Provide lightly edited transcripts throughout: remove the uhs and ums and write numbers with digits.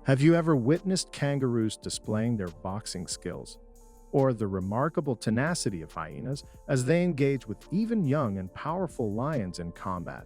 Have you ever witnessed kangaroos displaying their boxing skills? Or the remarkable tenacity of hyenas as they engage with even young and powerful lions in combat?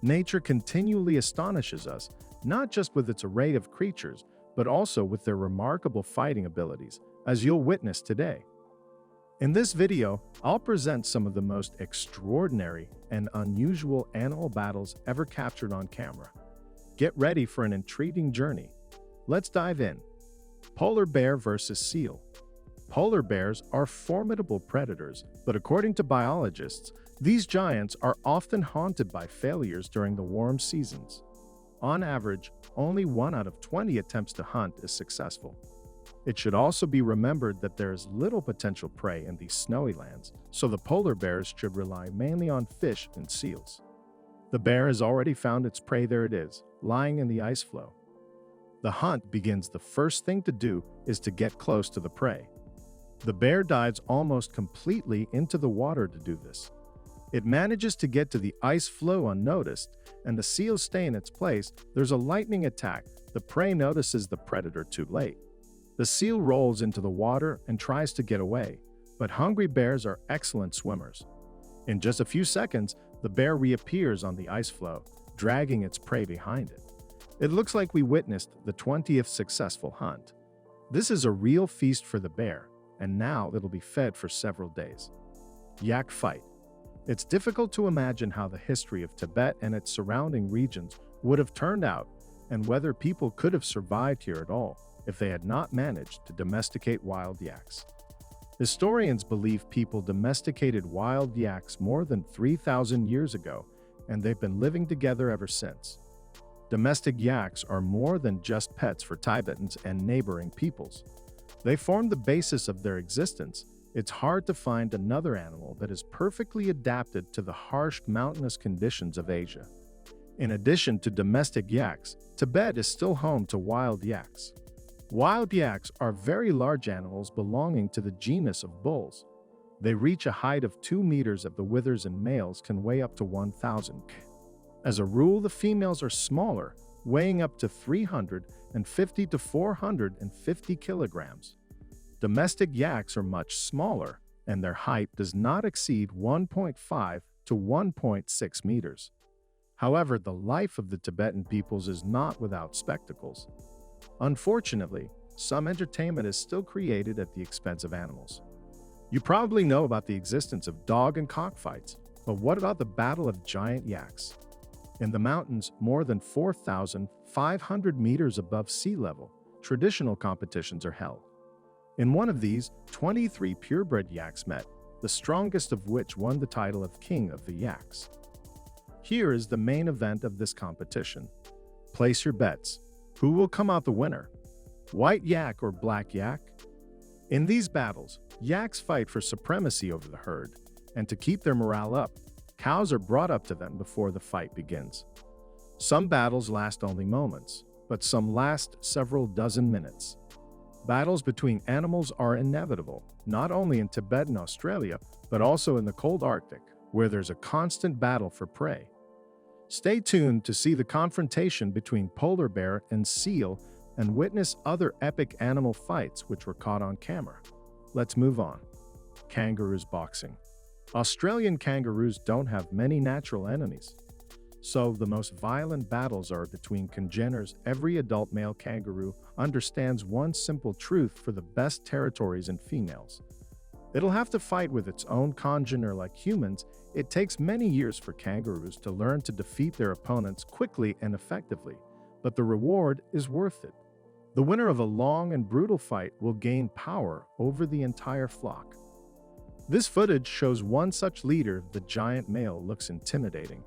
Nature continually astonishes us, not just with its array of creatures, but also with their remarkable fighting abilities, as you'll witness today. In this video, I'll present some of the most extraordinary and unusual animal battles ever captured on camera. Get ready for an intriguing journey. Let's dive in. Polar bear versus seal. Polar bears are formidable predators, but according to biologists, these giants are often haunted by failures during the warm seasons. On average, only 1 out of 20 attempts to hunt is successful. It should also be remembered that there is little potential prey in these snowy lands, so the polar bears should rely mainly on fish and seals. The bear has already found its prey. There it is, lying in the ice floe. The hunt begins. The first thing to do is to get close to the prey. The bear dives almost completely into the water to do this. It manages to get to the ice floe unnoticed, and the seals stay in its place. There's a lightning attack. The prey notices the predator too late. The seal rolls into the water and tries to get away, but hungry bears are excellent swimmers. In just a few seconds, the bear reappears on the ice floe, dragging its prey behind it. It looks like we witnessed the 20th successful hunt. This is a real feast for the bear, and now it'll be fed for several days. Yak Fight. It's difficult to imagine how the history of Tibet and its surrounding regions would have turned out, and whether people could have survived here at all if they had not managed to domesticate wild yaks. Historians believe people domesticated wild yaks more than 3,000 years ago, and they've been living together ever since. Domestic yaks are more than just pets for Tibetans and neighboring peoples. They form the basis of their existence. It's hard to find another animal that is perfectly adapted to the harsh mountainous conditions of Asia. In addition to domestic yaks, Tibet is still home to wild yaks. Wild yaks are very large animals belonging to the genus of bulls. They reach a height of 2 meters at the withers, and males can weigh up to 1,000 kg. As a rule, the females are smaller, weighing up to 350 to 450 kilograms. Domestic yaks are much smaller, and their height does not exceed 1.5 to 1.6 meters. However, the life of the Tibetan peoples is not without spectacles. Unfortunately, some entertainment is still created at the expense of animals. You probably know about the existence of dog and cockfights, but what about the Battle of Giant Yaks? In the mountains, more than 4,500 meters above sea level, traditional competitions are held. In one of these, 23 purebred yaks met, the strongest of which won the title of King of the Yaks. Here is the main event of this competition. Place your bets. Who will come out the winner? White yak or black yak? In these battles, yaks fight for supremacy over the herd, and to keep their morale up, cows are brought up to them before the fight begins. Some battles last only moments, but some last several dozen minutes. Battles between animals are inevitable, not only in Tibet and Australia, but also in the cold Arctic, where there's a constant battle for prey. Stay tuned to see the confrontation between polar bear and seal and witness other epic animal fights which were caught on camera. Let's move on. Kangaroos Boxing. Australian kangaroos don't have many natural enemies, so the most violent battles are between congeners. Every adult male kangaroo understands one simple truth: for the best territories and females, it'll have to fight with its own congener. Like humans, it takes many years for kangaroos to learn to defeat their opponents quickly and effectively, but the reward is worth it. The winner of a long and brutal fight will gain power over the entire flock. This footage shows one such leader. The giant male looks intimidating,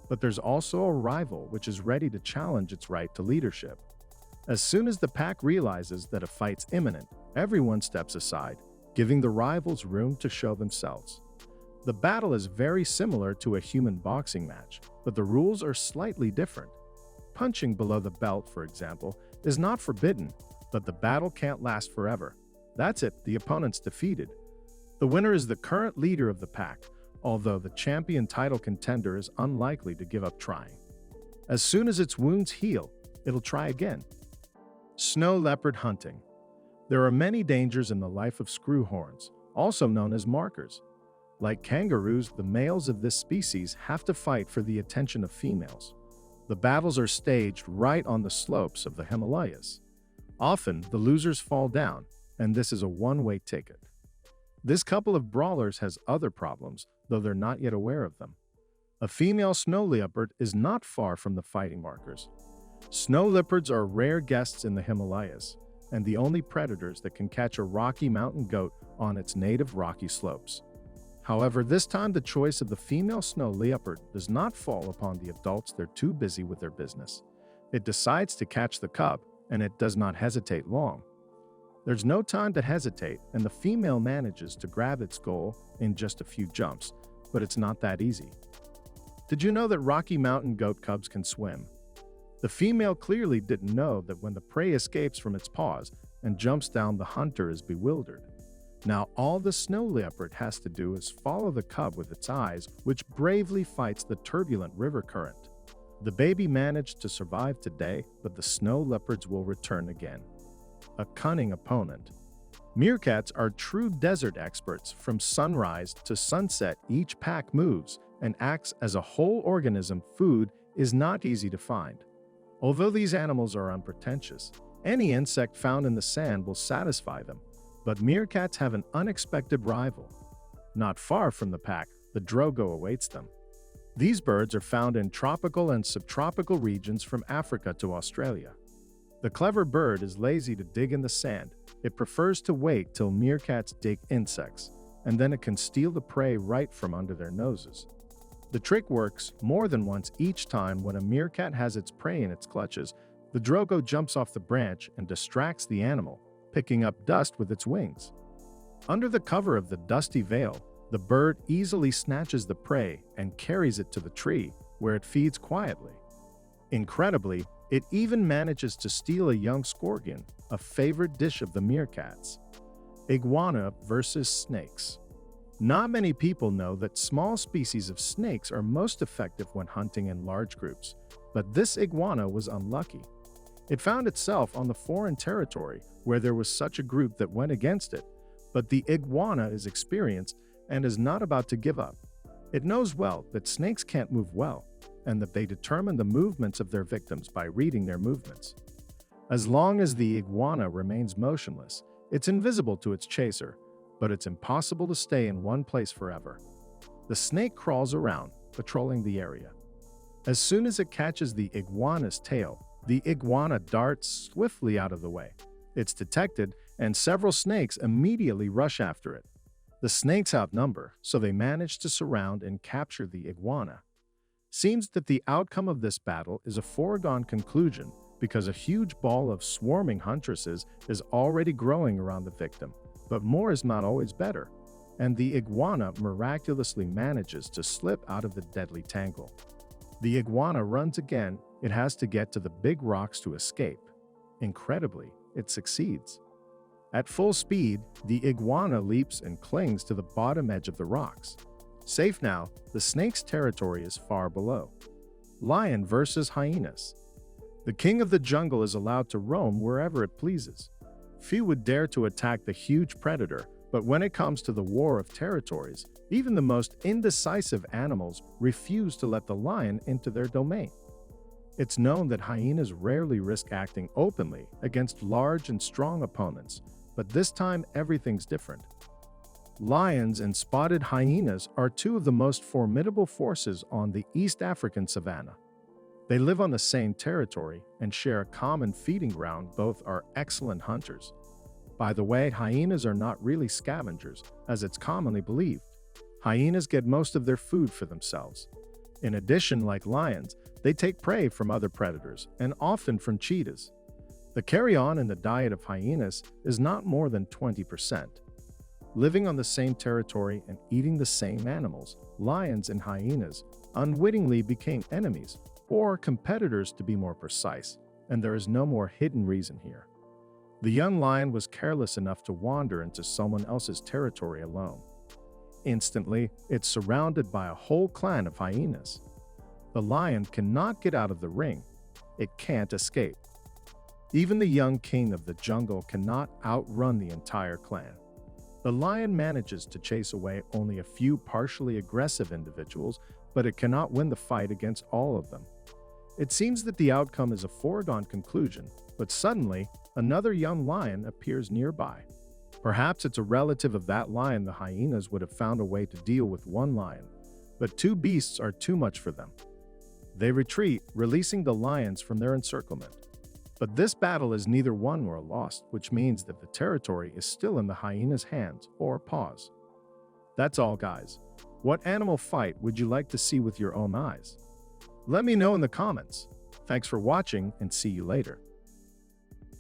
but there's also a rival which is ready to challenge its right to leadership. As soon as the pack realizes that a fight's imminent, everyone steps aside, giving the rivals room to show themselves. The battle is very similar to a human boxing match, but the rules are slightly different. Punching below the belt, for example, is not forbidden, but the battle can't last forever. That's it, the opponent's defeated. The winner is the current leader of the pack, although the champion title contender is unlikely to give up trying. As soon as its wounds heal, it'll try again. Snow leopard hunting. There are many dangers in the life of screwhorns, also known as markers. Like kangaroos, the males of this species have to fight for the attention of females. The battles are staged right on the slopes of the Himalayas. Often, the losers fall down, and this is a one-way ticket. This couple of brawlers has other problems, though they're not yet aware of them. A female snow leopard is not far from the fighting markers. Snow leopards are rare guests in the Himalayas, and the only predators that can catch a Rocky Mountain goat on its native rocky slopes. However, this time the choice of the female snow leopard does not fall upon the adults. They're too busy with their business. It decides to catch the cub, and it does not hesitate long. There's no time to hesitate, and the female manages to grab its goal in just a few jumps, but it's not that easy. Did you know that Rocky Mountain goat cubs can swim? The female clearly didn't know that when the prey escapes from its paws and jumps down, the hunter is bewildered. Now all the snow leopard has to do is follow the cub with its eyes, which bravely fights the turbulent river current. The baby managed to survive today, but the snow leopards will return again. A cunning opponent. Meerkats are true desert experts. From sunrise to sunset, each pack moves and acts as a whole organism. Food is not easy to find. Although these animals are unpretentious, any insect found in the sand will satisfy them. But meerkats have an unexpected rival. Not far from the pack, the drogo awaits them. These birds are found in tropical and subtropical regions from Africa to Australia. The clever bird is lazy to dig in the sand. It prefers to wait till meerkats dig insects, and then it can steal the prey right from under their noses. The trick works more than once. Each time when a meerkat has its prey in its clutches, the drogo jumps off the branch and distracts the animal, picking up dust with its wings. Under the cover of the dusty veil, the bird easily snatches the prey and carries it to the tree, where it feeds quietly. Incredibly, it even manages to steal a young scorpion, a favorite dish of the meerkats. Iguana vs Snakes. Not many people know that small species of snakes are most effective when hunting in large groups, but this iguana was unlucky. It found itself on the foreign territory where there was such a group that went against it, but the iguana is experienced and is not about to give up. It knows well that snakes can't move well, and that they determine the movements of their victims by reading their movements. As long as the iguana remains motionless, it's invisible to its chaser, but it's impossible to stay in one place forever. The snake crawls around, patrolling the area. As soon as it catches the iguana's tail, the iguana darts swiftly out of the way. It's detected, and several snakes immediately rush after it. The snakes outnumber, so they manage to surround and capture the iguana. Seems that the outcome of this battle is a foregone conclusion because a huge ball of swarming huntresses is already growing around the victim. But more is not always better, and the iguana miraculously manages to slip out of the deadly tangle. The iguana runs again. It has to get to the big rocks to escape. Incredibly, it succeeds. At full speed, the iguana leaps and clings to the bottom edge of the rocks. Safe now, the snake's territory is far below. Lion versus hyenas. The king of the jungle is allowed to roam wherever it pleases. Few would dare to attack the huge predator, but when it comes to the war of territories, even the most indecisive animals refuse to let the lion into their domain. It's known that hyenas rarely risk acting openly against large and strong opponents, but this time everything's different. Lions and spotted hyenas are two of the most formidable forces on the East African savanna. They live on the same territory and share a common feeding ground. Both are excellent hunters. By the way, hyenas are not really scavengers, as it's commonly believed. Hyenas get most of their food for themselves. In addition, like lions, they take prey from other predators, and often from cheetahs. The carry-on in the diet of hyenas is not more than 20%. Living on the same territory and eating the same animals, lions and hyenas unwittingly became enemies, or competitors to be more precise, and there is no more hidden reason here. The young lion was careless enough to wander into someone else's territory alone. Instantly, it's surrounded by a whole clan of hyenas. The lion cannot get out of the ring. It can't escape. Even the young king of the jungle cannot outrun the entire clan. The lion manages to chase away only a few partially aggressive individuals, but it cannot win the fight against all of them. It seems that the outcome is a foregone conclusion, but suddenly, another young lion appears nearby. Perhaps it's a relative of that lion. The hyenas would have found a way to deal with one lion, but two beasts are too much for them. They retreat, releasing the lions from their encirclement. But this battle is neither won nor lost, which means that the territory is still in the hyena's hands or paws. That's all, guys. What animal fight would you like to see with your own eyes? Let me know in the comments. Thanks for watching and see you later.